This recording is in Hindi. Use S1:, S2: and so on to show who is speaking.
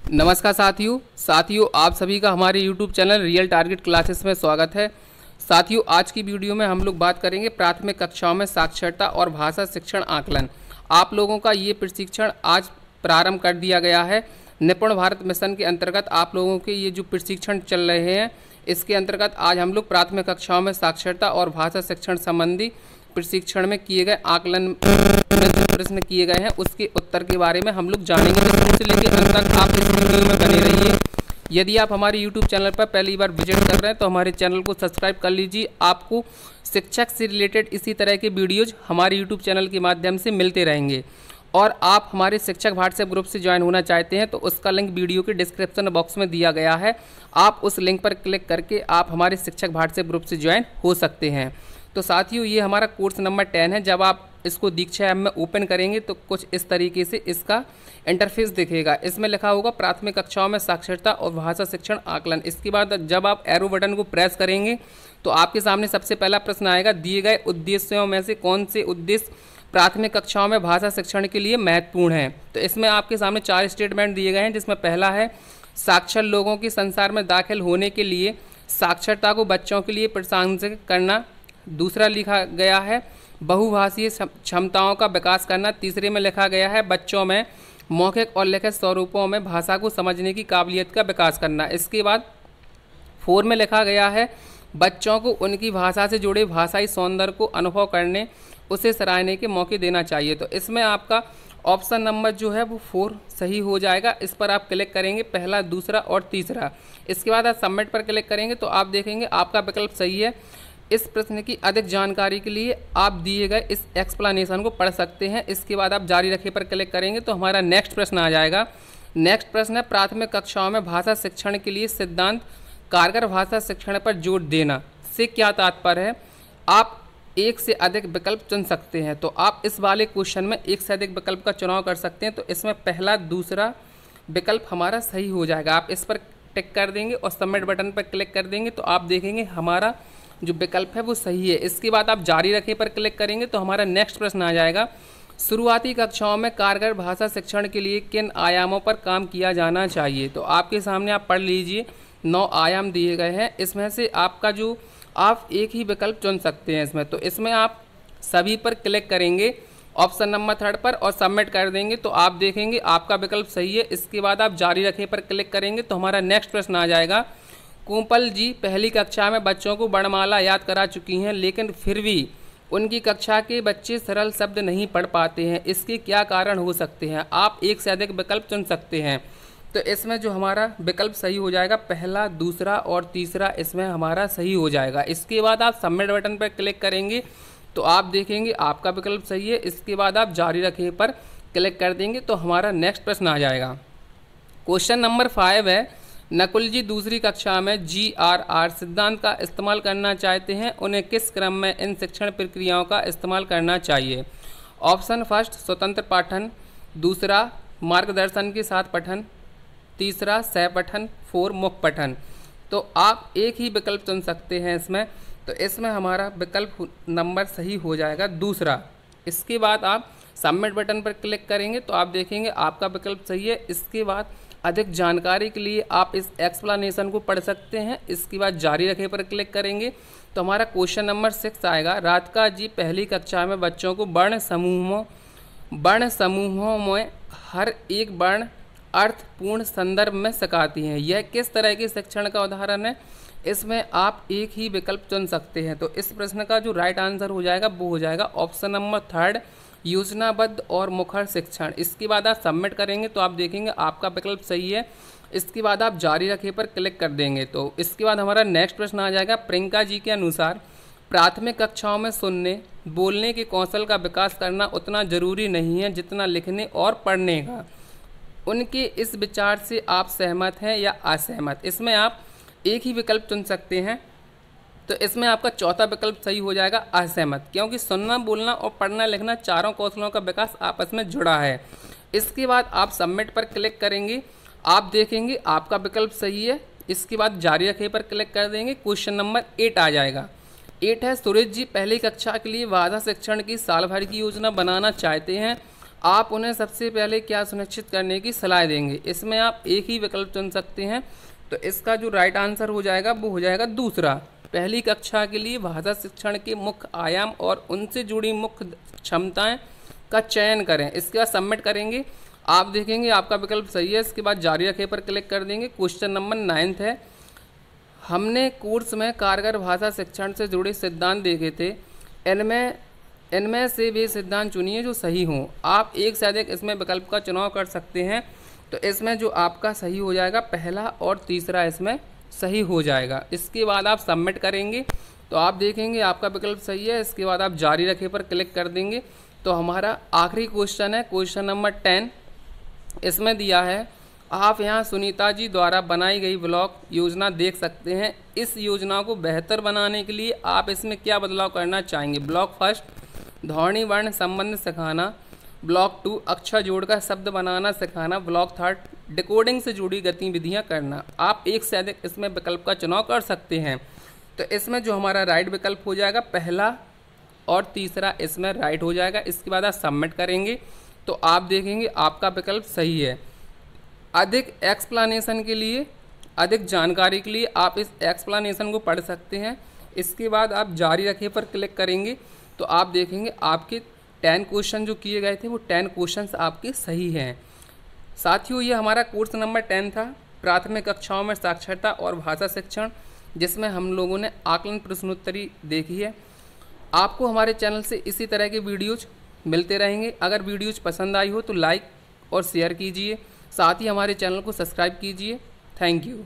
S1: नमस्कार साथियों आप सभी का हमारे YouTube channel real target classes में स्वागत है। साथियों, आज की वीडियो में हम लोग बात करेंगे प्राथमिक कक्षाओं में साक्षरता और भाषा शिक्षण आकलन। आप लोगों का ये प्रशिक्षण आज प्रारंभ कर दिया गया है। निपुण भारत मिशन के अंतर्गत आप लोगों के ये जो प्रशिक्षण चल रहे हैं, इसके अंतर्गत आज हम लोग प्राथमिक कक्षाओं में साक्षरता और भाषा शिक्षण संबंधी प्रशिक्षण में किए गए आकलन में जो प्रश्न किए गए हैं उसके उत्तर के बारे में हम लोग जानेंगे। तो शुरू से लेकर अंत तक आप इस वीडियो में बने रहिए। यदि आप हमारे YouTube चैनल पर पहली बार विजिट कर रहे हैं तो हमारे चैनल को सब्सक्राइब कर लीजिए। आपको शिक्षक से रिलेटेड इसी तरह के वीडियोज हमारे YouTube चैनल के माध्यम से मिलते रहेंगे। और आप हमारे शिक्षक व्हाट्सएप ग्रुप से ज्वाइन होना चाहते हैं तो उसका लिंक वीडियो के डिस्क्रिप्शन बॉक्स में दिया गया है। आप उस लिंक पर क्लिक करके आप हमारे शिक्षक व्हाट्सएप ग्रुप से ज्वाइन हो सकते हैं। तो साथियों, ये हमारा कोर्स नंबर 10 है। जब आप इसको दीक्षा ऐप में ओपन करेंगे तो कुछ इस तरीके से इसका इंटरफेस दिखेगा। इसमें लिखा होगा प्राथमिक कक्षाओं में साक्षरता और भाषा शिक्षण आकलन। इसके बाद जब आप एरो बटन को प्रेस करेंगे तो आपके सामने सबसे पहला प्रश्न आएगा, दिए गए उद्देश्यों में से कौन से उद्देश्य प्राथमिक कक्षाओं में भाषा शिक्षण के लिए महत्वपूर्ण है। तो इसमें आपके सामने 4 स्टेटमेंट दिए गए हैं, जिसमें पहला है साक्षर लोगों की संसार में दाखिल होने के लिए साक्षरता को बच्चों के लिए प्रासंगिक करना। दूसरा लिखा गया है बहुभाषीय क्षमताओं का विकास करना। तीसरे में लिखा गया है बच्चों में मौखिक और लिखित स्वरूपों में भाषा को समझने की काबिलियत का विकास करना। इसके बाद 4 में लिखा गया है बच्चों को उनकी भाषा से जुड़े भाषाई सौंदर्य को अनुभव करने, उसे सराहने के मौके देना चाहिए। तो इसमें आपका ऑप्शन नंबर जो है वो 4 सही हो जाएगा। इस पर आप क्लिक करेंगे, पहला, दूसरा और तीसरा। इसके बाद आप सबमिट पर क्लिक करेंगे तो आप देखेंगे आपका विकल्प सही है। इस प्रश्न की अधिक जानकारी के लिए आप दिए गए इस एक्सप्लेनेशन को पढ़ सकते हैं। इसके बाद आप जारी रखें पर क्लिक करेंगे तो हमारा नेक्स्ट प्रश्न आ जाएगा। नेक्स्ट प्रश्न है प्राथमिक कक्षाओं में भाषा शिक्षण के लिए सिद्धांत कारगर भाषा शिक्षण पर जोर देना से क्या तात्पर्य है। आप एक से अधिक विकल्प चुन सकते हैं। तो आप इस वाले क्वेश्चन में एक से अधिक विकल्प का चुनाव कर सकते हैं। तो इसमें पहला, दूसरा विकल्प हमारा सही हो जाएगा। आप इस पर टिक कर देंगे और सबमिट बटन पर क्लिक कर देंगे तो आप देखेंगे हमारा जो विकल्प है वो सही है। इसके बाद आप जारी रखें पर क्लिक करेंगे तो हमारा नेक्स्ट प्रश्न आ जाएगा, शुरुआती कक्षाओं में कारगर भाषा शिक्षण के लिए किन आयामों पर काम किया जाना चाहिए। तो आपके सामने आप पढ़ लीजिए, 9 आयाम दिए गए हैं। इसमें से आपका जो आप एक ही विकल्प चुन सकते हैं इसमें। तो इसमें आप सभी पर क्लिक करेंगे ऑप्शन नंबर 3 पर और सबमिट कर देंगे तो आप देखेंगे आपका विकल्प सही है। इसके बाद आप जारी रखें पर क्लिक करेंगे तो हमारा नेक्स्ट प्रश्न आ जाएगा, कोमल जी पहली कक्षा में बच्चों को वर्णमाला याद करा चुकी हैं, लेकिन फिर भी उनकी कक्षा के बच्चे सरल शब्द नहीं पढ़ पाते हैं, इसके क्या कारण हो सकते हैं। आप एक से अधिक विकल्प चुन सकते हैं। तो इसमें जो हमारा विकल्प सही हो जाएगा, पहला, दूसरा और तीसरा इसमें हमारा सही हो जाएगा। इसके बाद आप सबमिट बटन पर क्लिक करेंगे तो आप देखेंगे आपका विकल्प सही है। इसके बाद आप जारी रखें पर क्लिक कर देंगे तो हमारा नेक्स्ट प्रश्न आ जाएगा। क्वेश्चन नंबर 5 है, नकुल जी दूसरी कक्षा में GRR सिद्धांत का इस्तेमाल करना चाहते हैं, उन्हें किस क्रम में इन शिक्षण प्रक्रियाओं का इस्तेमाल करना चाहिए। ऑप्शन फर्स्ट, स्वतंत्र पठन, दूसरा मार्गदर्शन के साथ पठन, तीसरा सह पठन, 4 मुख पठन। तो आप एक ही विकल्प चुन सकते हैं इसमें। तो इसमें हमारा विकल्प नंबर सही हो जाएगा, दूसरा। इसके बाद आप सबमिट बटन पर क्लिक करेंगे तो आप देखेंगे आपका विकल्प सही है। इसके बाद अधिक जानकारी के लिए आप इस एक्सप्लेनेशन को पढ़ सकते हैं। इसके बाद जारी रखें पर क्लिक करेंगे तो हमारा क्वेश्चन नंबर 6 आएगा, राधिका जी पहली कक्षा में बच्चों को वर्ण समूहों में हर एक वर्ण अर्थपूर्ण संदर्भ में सिखाती हैं, यह किस तरह के शिक्षण का उदाहरण है। इसमें आप एक ही विकल्प चुन सकते हैं। तो इस प्रश्न का जो राइट आंसर हो जाएगा वो हो जाएगा ऑप्शन नंबर 3, योजनाबद्ध और मुखर शिक्षण। इसके बाद आप सबमिट करेंगे तो आप देखेंगे आपका विकल्प सही है। इसके बाद आप जारी रखें पर क्लिक कर देंगे तो इसके बाद हमारा नेक्स्ट प्रश्न आ जाएगा, प्रियंका जी के अनुसार प्राथमिक कक्षाओं में सुनने बोलने के कौशल का विकास करना उतना जरूरी नहीं है जितना लिखने और पढ़ने का। उनके इस विचार से आप सहमत हैं या असहमत। इसमें आप एक ही विकल्प चुन सकते हैं। तो इसमें आपका चौथा विकल्प सही हो जाएगा, असहमत, क्योंकि सुनना, बोलना और पढ़ना लिखना चारों कौशलों का विकास आपस में जुड़ा है। इसके बाद आप सबमिट पर क्लिक करेंगे, आप देखेंगे आपका विकल्प सही है। इसके बाद जारी रखें पर क्लिक कर देंगे, क्वेश्चन नंबर 8 आ जाएगा। 8 है, सुरेश जी पहली कक्षा के लिए भाषा शिक्षण की साल भर की योजना बनाना चाहते हैं, आप उन्हें सबसे पहले क्या सुनिश्चित करने की सलाह देंगे। इसमें आप एक ही विकल्प चुन सकते हैं, तो इसका जो राइट आंसर हो जाएगा वो हो जाएगा दूसरा। पहली कक्षा के लिए भाषा शिक्षण के मुख्य आयाम और उनसे जुड़ी मुख्य क्षमताएं का चयन करें। इसके बाद सबमिट करेंगे। आप देखेंगे आपका विकल्प सही है। इसके बाद जारी रखे पर क्लिक कर देंगे। क्वेश्चन नंबर 9 है, हमने कोर्स में कारगर भाषा शिक्षण से जुड़े सिद्धांत देखे थे, इनमें से वे सिद्धांत चुनिए जो सही हों। आप एक से अधिक इसमें विकल्प का चुनाव कर सकते हैं, तो इसमें जो आपका सही हो जाएगा पहला और तीसरा इसमें सही हो जाएगा। इसके बाद आप सबमिट करेंगे, तो आप देखेंगे आपका विकल्प सही है। इसके बाद आप जारी रखे पर क्लिक कर देंगे। तो हमारा आखिरी क्वेश्चन है क्वेश्चन नंबर 10। इसमें दिया है, आप यहाँ सुनीता जी द्वारा बनाई गई ब्लॉक योजना देख सकते हैं। इस योजना को बेहतर बनाने के लिए आप इसमें क्या बदलाव करना चाहेंगे। ब्लॉक फर्स्ट, ध्वनि वर्ण संबंध सिखाना। ब्लॉक 2, अक्षर जोड़कर शब्द बनाना सिखाना। ब्लॉक 3, डिकोडिंग से जुड़ी गतिविधियां करना। आप एक से अधिक इसमें विकल्प का चुनाव कर सकते हैं, तो इसमें जो हमारा राइट विकल्प हो जाएगा पहला और तीसरा इसमें राइट हो जाएगा। इसके बाद आप सबमिट करेंगे, तो आप देखेंगे आपका विकल्प सही है। अधिक एक्सप्लेनेशन के लिए, अधिक जानकारी के लिए आप इस एक्सप्लेनेशन को पढ़ सकते हैं। इसके बाद आप जारी रखे पर क्लिक करेंगे, तो आप देखेंगे आपके 10 क्वेश्चन जो किए गए थे वो 10 क्वेश्चंस आपके सही हैं। साथियों, ये हमारा कोर्स नंबर 10 था, प्राथमिक कक्षाओं में साक्षरता और भाषा शिक्षण, जिसमें हम लोगों ने आकलन प्रश्नोत्तरी देखी है। आपको हमारे चैनल से इसी तरह के वीडियोज मिलते रहेंगे। अगर वीडियोज पसंद आई हो तो लाइक और शेयर कीजिए, साथ ही हमारे चैनल को सब्सक्राइब कीजिए। Thank you.